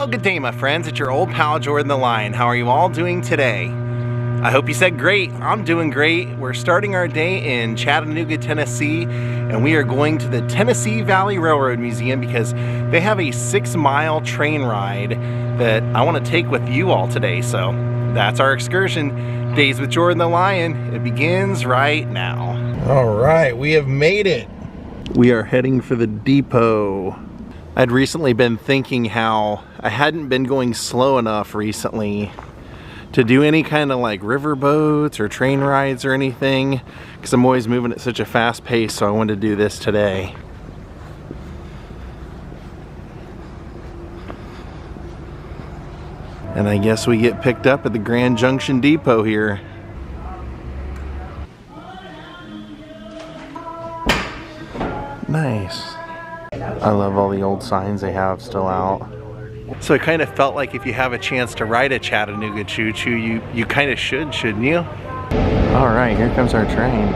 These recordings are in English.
Well, good day, my friends. It's your old pal Jordan the Lion. How are you all doing today? I hope you said great. I'm doing great. We're starting our day in Chattanooga, Tennessee, and we are going to the Tennessee Valley Railroad Museum because they have a 6-mile train ride that I want to take with you all today. So that's our excursion. Days with Jordan the Lion. It begins right now. All right, we have made it. We are heading for the depot. I'd recently been thinking how I hadn't been going slow enough recently to do any kind of like river boats or train rides or anything, because I'm always moving at such a fast pace, so I wanted to do this today. And I guess we get picked up at the Grand Junction Depot here. Nice. I love all the old signs they have still out. So it kind of felt like if you have a chance to ride a Chattanooga choo-choo, you kind of should, shouldn't you? All right, here comes our train.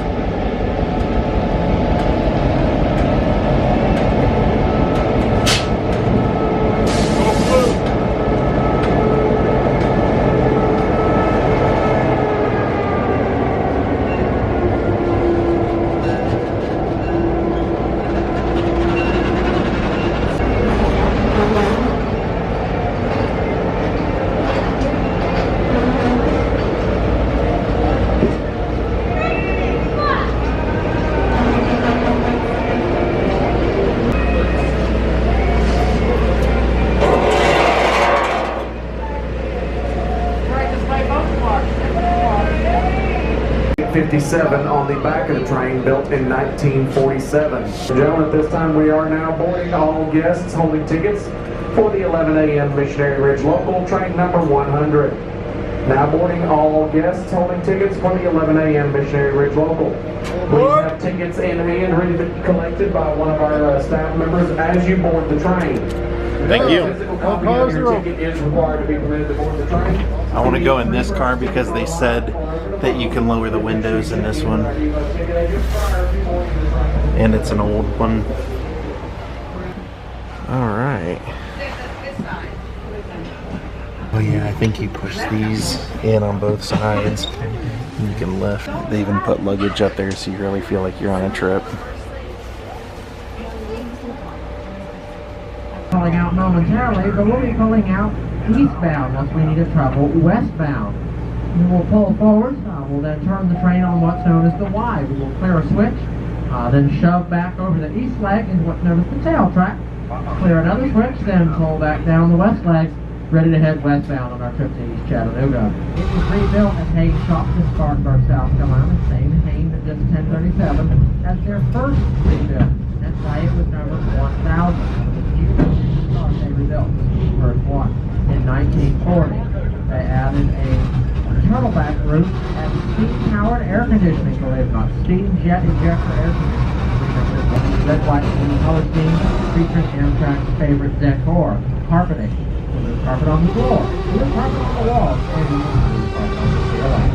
On the back of the train, built in 1947. Gentlemen, at this time we are now boarding all guests holding tickets for the 11 a.m. Missionary Ridge Local, train number 100. Now boarding all guests holding tickets for the 11 a.m. Missionary Ridge Local. Please have tickets in hand ready to be collected by one of our staff members as you board the train. Thank you. Physical copy of your ticket is required to be permitted to board the train. I want to go in this car because they said that you can lower the windows in this one. And it's an old one. Alright. Oh yeah, I think you push these in on both sides. And you can lift. They even put luggage up there so you really feel like you're on a trip. Calling out momentarily, but we'll be pulling out eastbound once we need to travel westbound. We will pull forward, we'll then turn the train on what's known as the Y. We will clear a switch, then shove back over the east leg into what's known as the tail track, clear another switch, then pull back down the west legs, ready to head westbound on our trip to East Chattanooga. It was rebuilt at Haines Shop in Spartanburg, South Carolina, same Haines that just 1037, as their first rebuild. That's why it was number 1000. They rebuilt the first one. In 1940, they added a turtleback roof and steam-powered air conditioning, believe it or not. Steam jet injector air conditioning. Red, white, and color scheme featuring Amtrak's favorite decor, carpeting. So there's carpet on the floor, there's carpet on the walls, and there's carpet on the ceiling.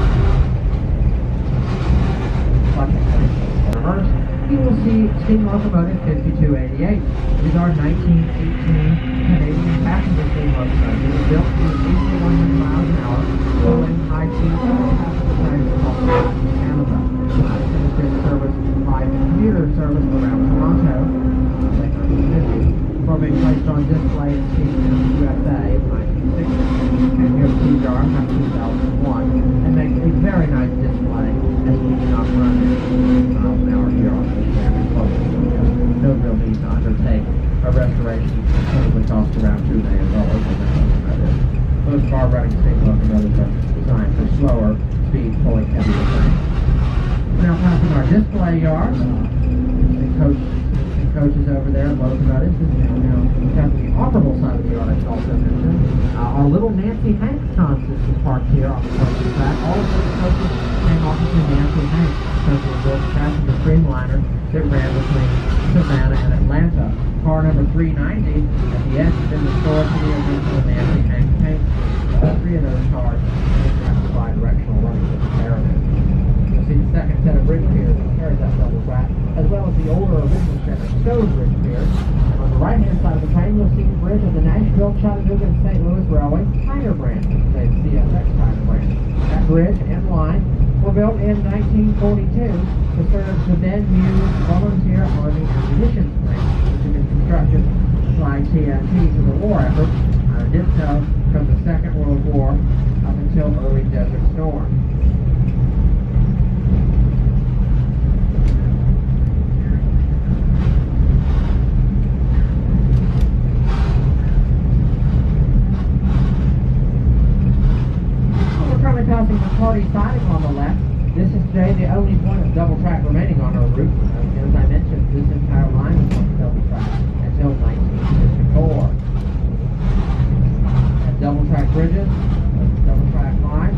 You will see steam locomotive 5288. It is our 1918 Canadian passenger steam locomotive. It was built to easily 100 miles an hour, pulling high-speed passenger trains across Canada. It finished service by commuter service around Toronto before being placed on display in Steam USA in 1960. And here the jar from 2001 and makes a very nice display as we do not run at 50 miles an hour here on the no real need to undertake a restoration. It probably costs around $2 million. Most of our running steam locomotives are designed for slower speed pulling heavier trains. Now passing our display yard, the coaches over there, locomotives, and now got the operable side of the yard I should also mention. Our little Nancy Hanks consist is parked here on the coaching track. All of those coaches came off of the Nancy Hanks, coaching the passenger streamliner that ran between Savannah and Atlanta. Car number 390 at the end has been restored to the original Nancy Hanks paint. All three of those cars have bi-directional running with the caravan. You'll see the second set of bridge piers that carried that double track, as well as the older original set of stone bridge piers. And on the right-hand side of the train, you'll see the bridge of the Nashville, Chattanooga, and St. Louis Railway Tyner branch, today's CSX Tyner branch. That bridge and line were built in 1942 to serve the then-used Volunteer Army Ammunition Plant, which had been constructed to supply TNT to the war effort, and did so from the Second World War up until early Desert Storm. We're currently passing the Party siding on the left. This is today the only point of double track remaining on our route. As I mentioned, this entire line was on double track until 1954. Double track bridges, double track line,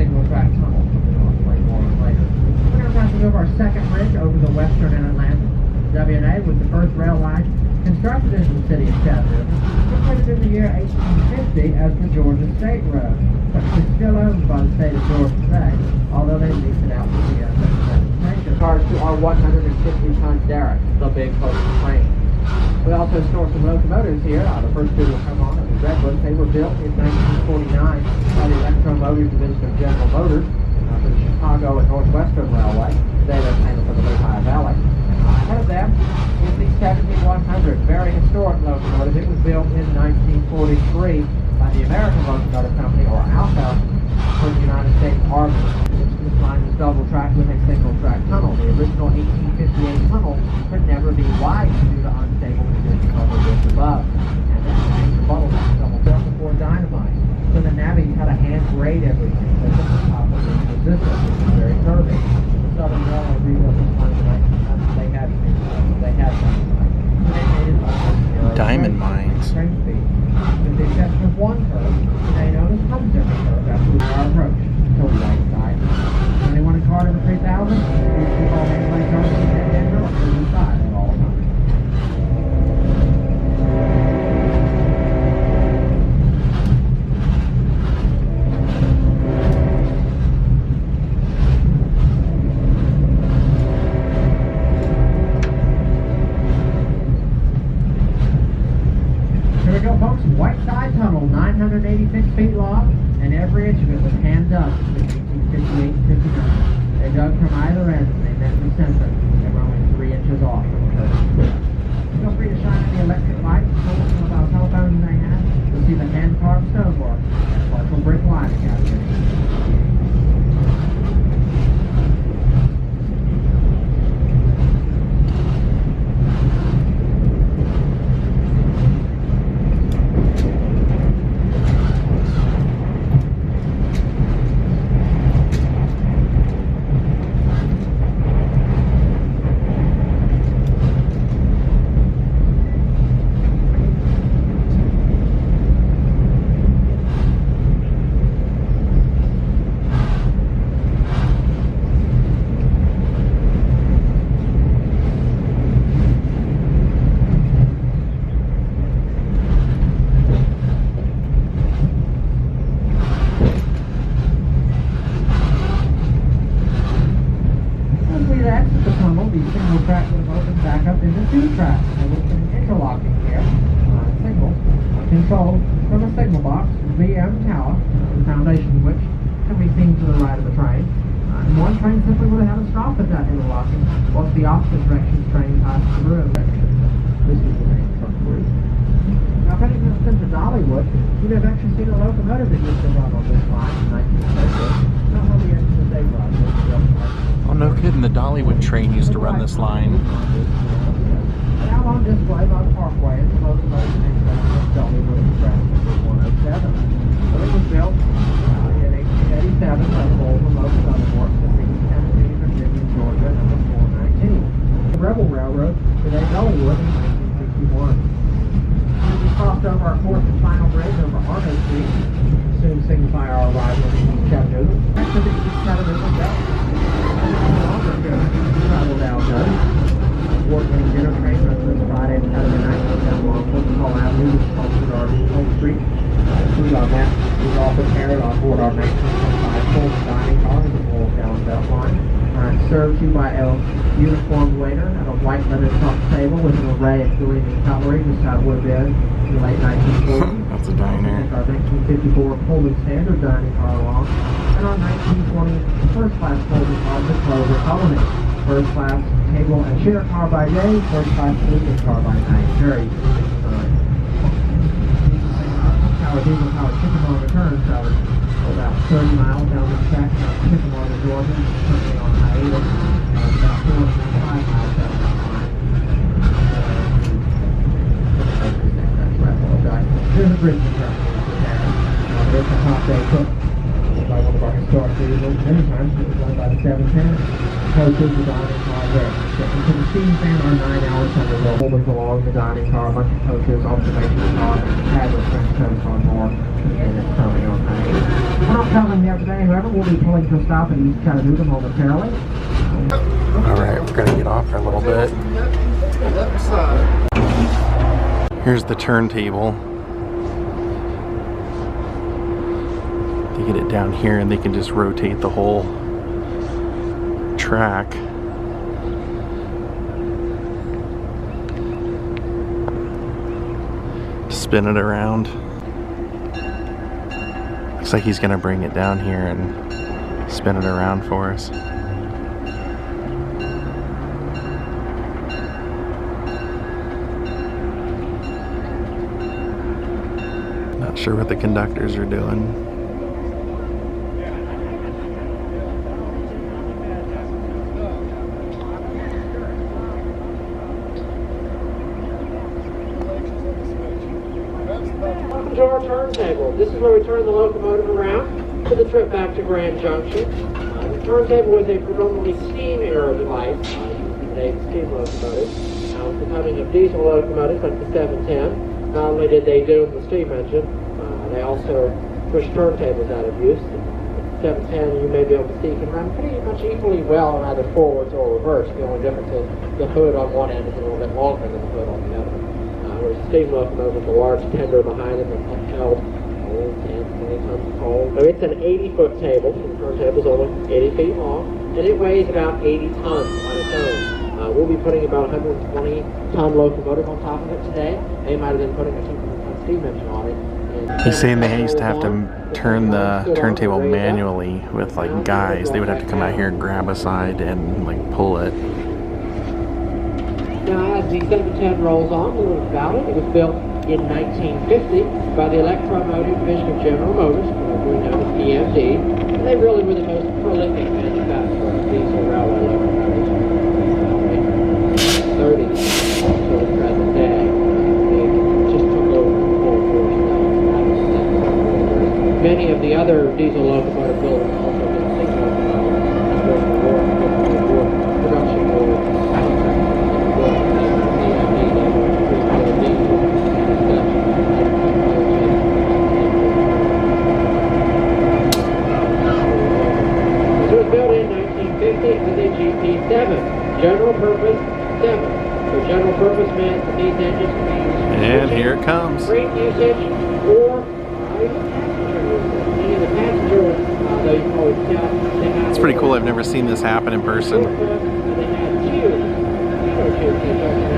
single track tunnel. I'll explain more later. We're now passing over our second bridge over the western Mid-Atlantic. WNA was the first rail line constructed in the city of Chattanooga, completed in the year 1850 as the Georgia State Road, but is still owned by the state of Georgia today, although they leased it out to the Pennsylvania. Cars to our 150-ton Derrick, the big coastal train. We also store some locomotives here. The first two will come on are the Redwoods. They were built in 1949 by the Electro Motors Division of General Motors for the Chicago and Northwestern Railway. Today they're famous for the Lehigh Valley. Ahead of them is the 7100, very historic locomotive. It was built in 1943 by the American Locomotive Company, or ALCO, for the United States Army. This line is double track with a single track tunnel. The original 1858 tunnel could never be wide due to unstable conditions on the ridge above. And this became the bottleneck double built before dynamite. So the navvies had a hand grade everything. They took the top of the resistance, which is very curvy. The Southern Railway rebuilt this line in 1900. They had dynamite. They made it almost diamond mines. Train speed. With the exception of one curve, today known as Homestead curve, after our approach to the right side. Anyone in car number 3000, please keep all main lights on and Denver to the side at all times. Here we go, folks. White Side Tunnel, 986 feet long, and every inch of it was hand dug between 1858 and 59. They dug from either end and they met in the center. They were only 3 inches off from the curve. Feel free to shine on the electric light and pull some of our telephones they have to see the hand-carved stonework and partial brick lighting out here. The single track would have opened back up into 2 tracks. There would have been interlocking here, signals, controlled from a signal box, VM tower, the foundation of which can be seen to the right of the train. And one train simply would have had to stop at that interlocking, whilst the opposite direction train passed through. This is the main trunk route. Now, if anyone has been to Dollywood, you may have actually seen a locomotive that used to run on this line in 1930. Not how the engine that they run. Oh, no kidding. The Dollywood train used to run this line. Now on display by the Parkway is the locomotive named Dollywood Express 107. So it was built in 1887 by the Pullman locomotive works at Tennessee, Virginia, Georgia, number 419. The Rebel Railroad, today Dollywood, in 1961. We crossed over our fourth and final bridge over Arno Street, soon signify our arrival in Chattanooga. Next to the East Chattanooga Belt. Travel down those. Award-winning dinner train runs this Friday and Saturday night down along Hall Avenue, which close our home street. Food on that is all prepared on board our 1925 full dining car in the Royal Down Belt line. served to you by a uniformed waiter at a white leather top table with an array of gleaming cutlery, just how it would have been in the late 1940s. That's a diner. Our 1954 Pullman standard dining car along, and our 1920 first class Pullman car with Clover Colony. First class table and chair car by day, first class sleeping car by night. Very diesel powered Chippewa return traveled about 30 miles down the track from Chippewa to Georgia, currently on hiatus, and about 405 miles down the line. There's a bridge in there. There's a hot day cooked by one of our historic vehicles. Many times it was run by the 710. Coaches, the dining car there. So the steam fan are 9 hours under the holders along the dining car, a bunch of coaches, observation car, had with French coats on board, and it's currently on hiatus. We're not traveling there today, however, we'll be pulling to a stop in East Chattanooga momentarily. Alright, we're gonna get off for a little bit. Here's the turntable. They get it down here and they can just rotate the whole track. Spin it around. Looks like he's gonna bring it down here and spin it around for us. Not sure what the conductors are doing. Welcome to our turntable. This is where we turn the locomotive around for the trip back to Grand Junction. The turntable is a predominantly steam-era device, today's steam locomotive. With the coming of diesel locomotives like the 710, not only did they doom the steam engine, they also pushed turntables out of use. The 710, you may be able to see, can run pretty much equally well on either forwards or reverse. The only difference is the hood on one end is a little bit longer than the hood on the other. Whereas the steam locomotive with a large tender behind it that held 10, 20 tons of coal. So it's an 80-foot table. The turntable's only 80 feet long, and it weighs about 80 tons on its own. We'll be putting about 120-ton locomotive on top of it today. They might have been putting a 200-ton steam engine on it. He's saying they used to have to turn the turntable manually with like guys. They would have to come out here and grab a side and like pull it. Now, as the 710 rolls on, a little about it. It was built in 1950 by the Electromotive Division of General Motors, known as EMD, and they really were the most prolific manufacturer of diesel railway locomotives. 30s, also the present day. They just took over the full force now. Many of the other diesel locomotive builders also did steam locomotives. During the war, production was built in 1950 as a GP7, general purpose 7. So general purpose meant that these engines can be used And here it comes. freight usage or even passenger usage. Many of the passenger ones, though you can always tell, they had It's pretty cool. I've never seen this happen in person. They had two.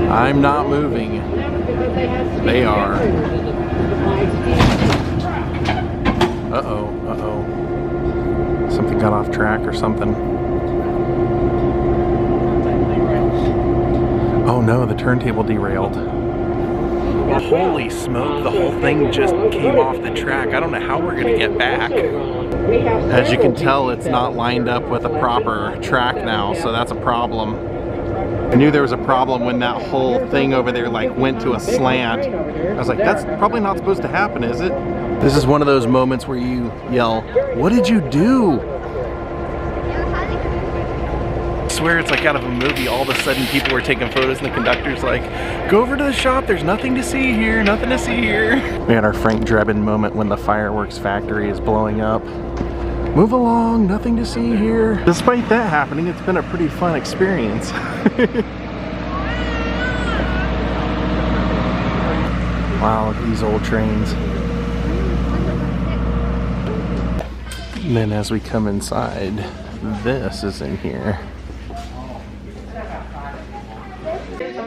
I'm not moving. And that was because they had steam They are. generators in them to supply steam. Uh-oh, uh-oh. Something got off track or something. Oh no, the turntable derailed. Holy smoke, the whole thing just came off the track. I don't know how we're gonna get back. As you can tell, it's not lined up with a proper track now, so that's a problem. I knew there was a problem when that whole thing over there like went to a slant. I was like, that's probably not supposed to happen, is it? This is one of those moments where you yell, "What did you do?" I swear it's like out of a movie. All of a sudden people were taking photos and the conductor's like, "Go over to the shop, there's nothing to see here, nothing to see here." We had our Frank Drebin moment when the fireworks factory is blowing up. Move along, nothing to see here. Despite that happening, it's been a pretty fun experience. Wow, look at these old trains. And then as we come inside, this is in here.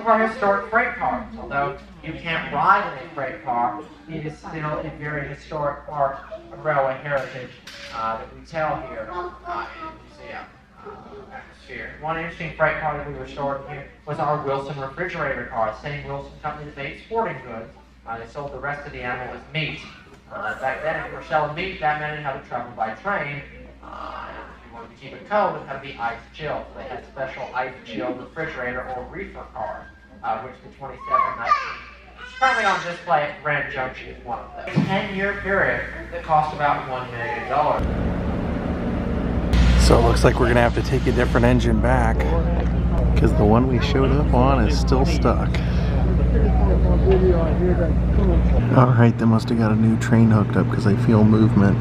of our historic freight cars. Although you can't ride in a freight car, it is still a very historic part of railway heritage that we tell here in the museum atmosphere. One interesting freight car that we restored here was our Wilson refrigerator car. The same Wilson company that made sporting goods. They sold the rest of the animal as meat. Back then, if you were selling meat, that meant it had to travel by train. If you wanted to keep it cold, it had to be ice chilled. So they had special ice chilled refrigerator or reefer cars, which the 2719 is currently on display at Grand Junction is one of them. A 10-year period that cost about $1 million. So it looks like we're gonna have to take a different engine back because the one we showed up on is still stuck. Alright, they must have got a new train hooked up because I feel movement.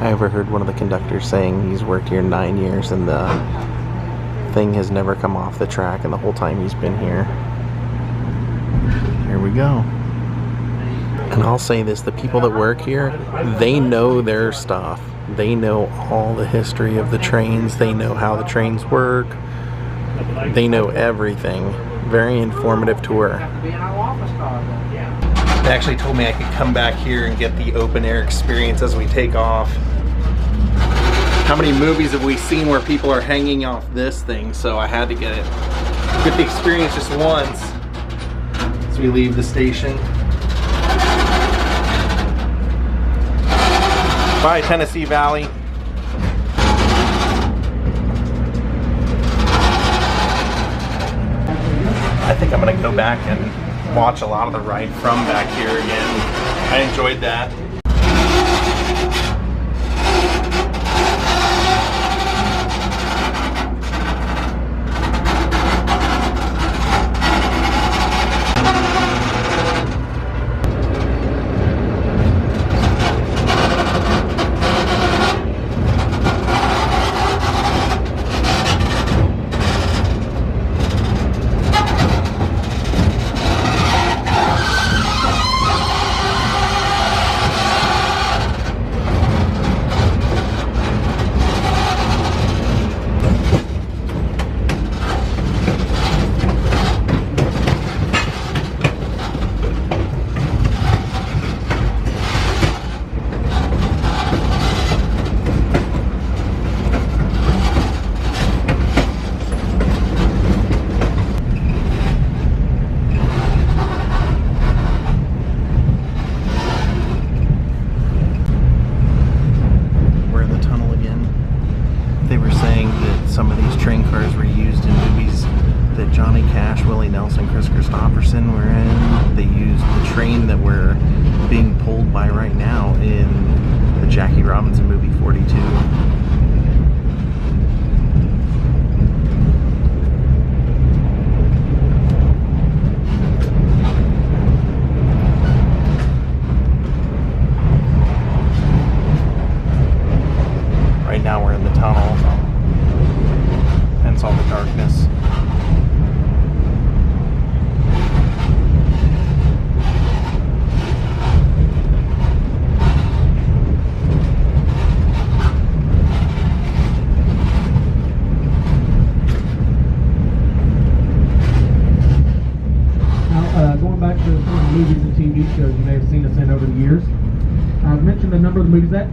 I overheard one of the conductors saying he's worked here 9 years and the thing has never come off the track and the whole time he's been here. Here we go. And I'll say this, the people that work here, they know their stuff. They know all the history of the trains. They know how the trains work. They know everything. Very informative tour. They actually told me I could come back here and get the open air experience as we take off. How many movies have we seen where people are hanging off this thing? So I had to get it. Get the experience just once as we leave the station. Bye, Tennessee Valley. I think I'm gonna go back and watch a lot of the ride from back here again. I enjoyed that.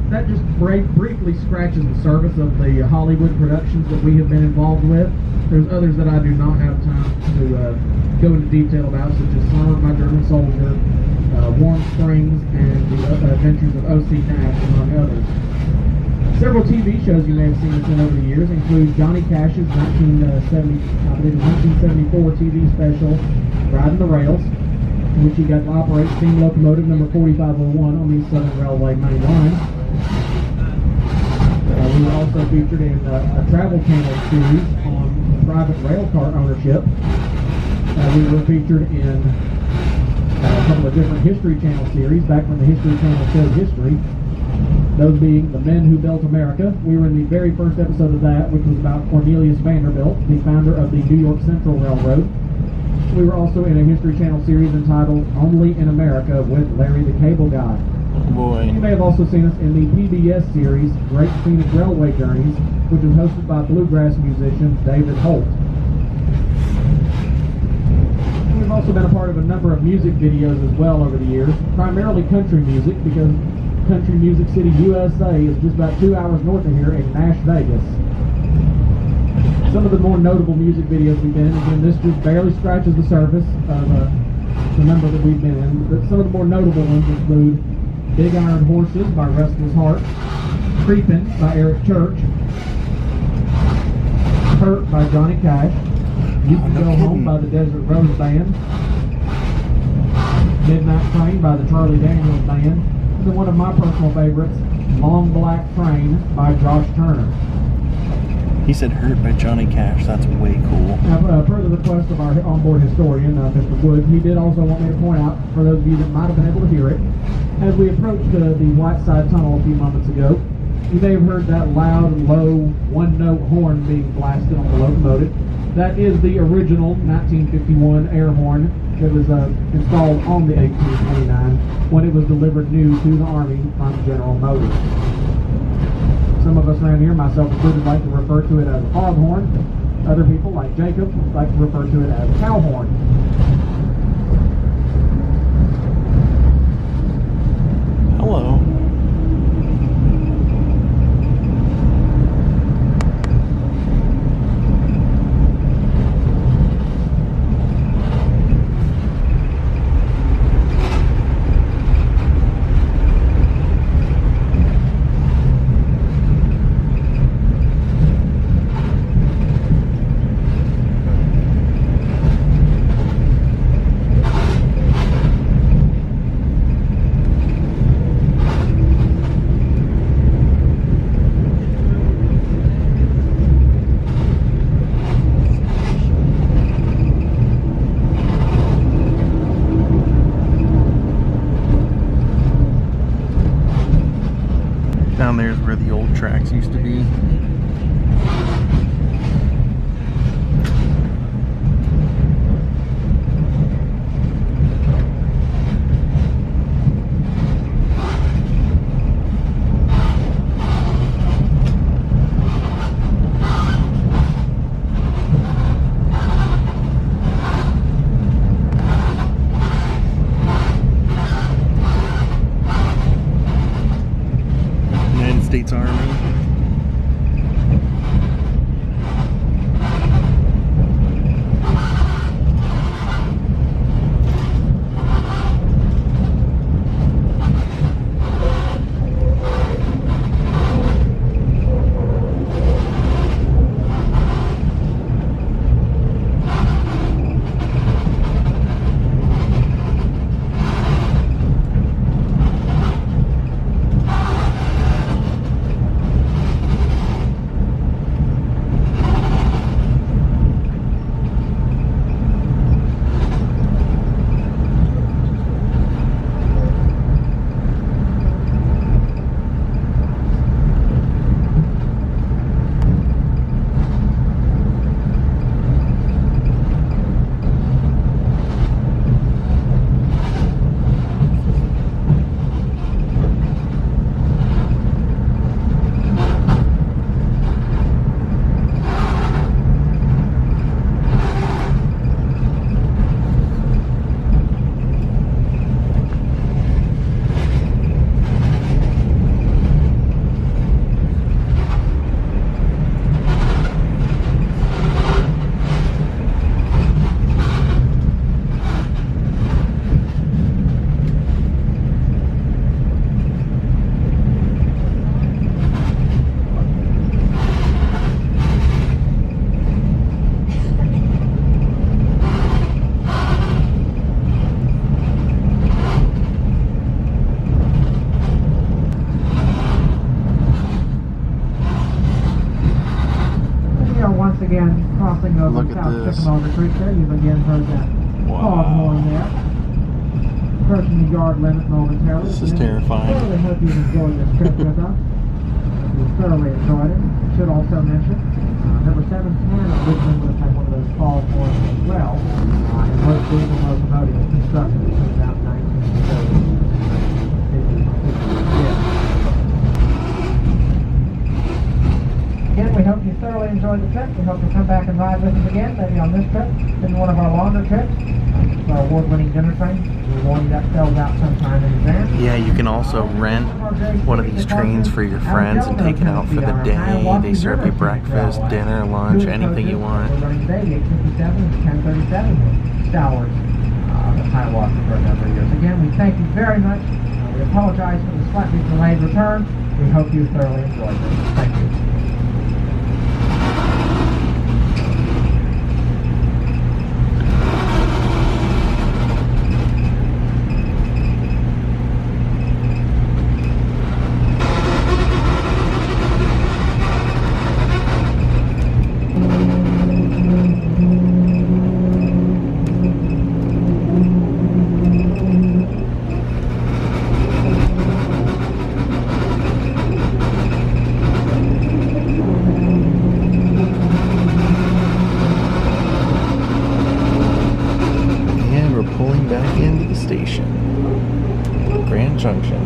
That just briefly scratches the surface of the Hollywood productions that we have been involved with. There's others that I do not have time to go into detail about, such as Silent My German Soldier, Warm Springs, and the Adventures of O.C. Nash, among others. Several TV shows you may have seen us in over the years include Johnny Cash's 1974 TV special, Riding the Rails, in which he got to operate steam locomotive number 4501 on the Southern Railway main line. We were also featured in a Travel Channel series on private rail car ownership. We were featured in a couple of different History Channel series back when the History Channel showed history. Those being The Men Who Built America. We were in the very first episode of that, which was about Cornelius Vanderbilt, the founder of the New York Central Railroad. We were also in a History Channel series entitled Only in America with Larry the Cable Guy. Boy. You may have also seen us in the PBS series Great Scenic Railway Journeys, which is hosted by bluegrass musician David Holt. We've also been a part of a number of music videos as well over the years, primarily country music, because Country Music City, USA is just about 2 hours north of here in Nash Vegas. Some of the more notable music videos we've been in, again, this just barely scratches the surface of the number that we've been in, but some of the more notable ones include Big Iron Horses by Restless Heart, Creepin' by Eric Church, Hurt by Johnny Cash, You Can Go Home by the Desert Rose Band, Midnight Train by the Charlie Daniels Band, and then one of my personal favorites, Long Black Train by Josh Turner. He said Hurt by Johnny Cash. That's way cool. Now, per the request of our onboard historian, Mr. Wood, he did also want me to point out, for those of you that might have been able to hear it, as we approached the Whiteside Tunnel a few moments ago, you may have heard that loud, low, one-note horn being blasted on the locomotive. That is the original 1951 air horn that was installed on the 1829 when it was delivered new to the Army from General Motors. Some of us around here, myself included, like to refer to it as a foghorn. Other people, like Jacob, like to refer to it as a cow horn. Hello. Down there's where the old tracks used to be. States Army. Again, crossing over South Chickamauga Creek there, you've again heard that foghorn there. Approaching the yard limit momentarily. This is terrifying. I really hope you enjoyed this trip with us. You thoroughly enjoyed it. Should also mention, number 710 originally would have had one of those foghorns as well. And most diesel locomotives constructed between about 1930. In we hope you thoroughly enjoyed the trip. We hope you come back and ride with us again, maybe on this trip, maybe one of our longer trips. Our award-winning dinner train. We'll warn you that sells out sometime in advance. Yeah, you can also rent one of these trains for your friends and take it out for the day. They serve you breakfast, dinner, lunch, anything you want. We're running today, 8:57 and 10:37 showers at Hiawassee for a number of years. Again, we thank you very much. We apologize for the slightly delayed return. We hope you thoroughly enjoyed this. Thank you. Back into the station, Grand Junction.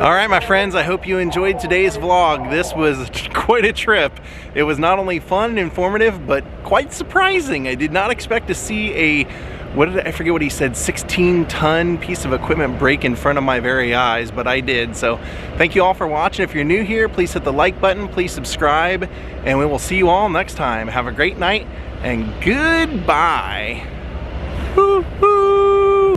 All right, my friends, I hope you enjoyed today's vlog. This was quite a trip. It was not only fun and informative, but quite surprising. I did not expect to see a, I forget what he said, 16-ton piece of equipment break in front of my very eyes, but I did. So thank you all for watching. If you're new here, please hit the like button, please subscribe, and we will see you all next time. Have a great night, and goodbye. Woo-hoo.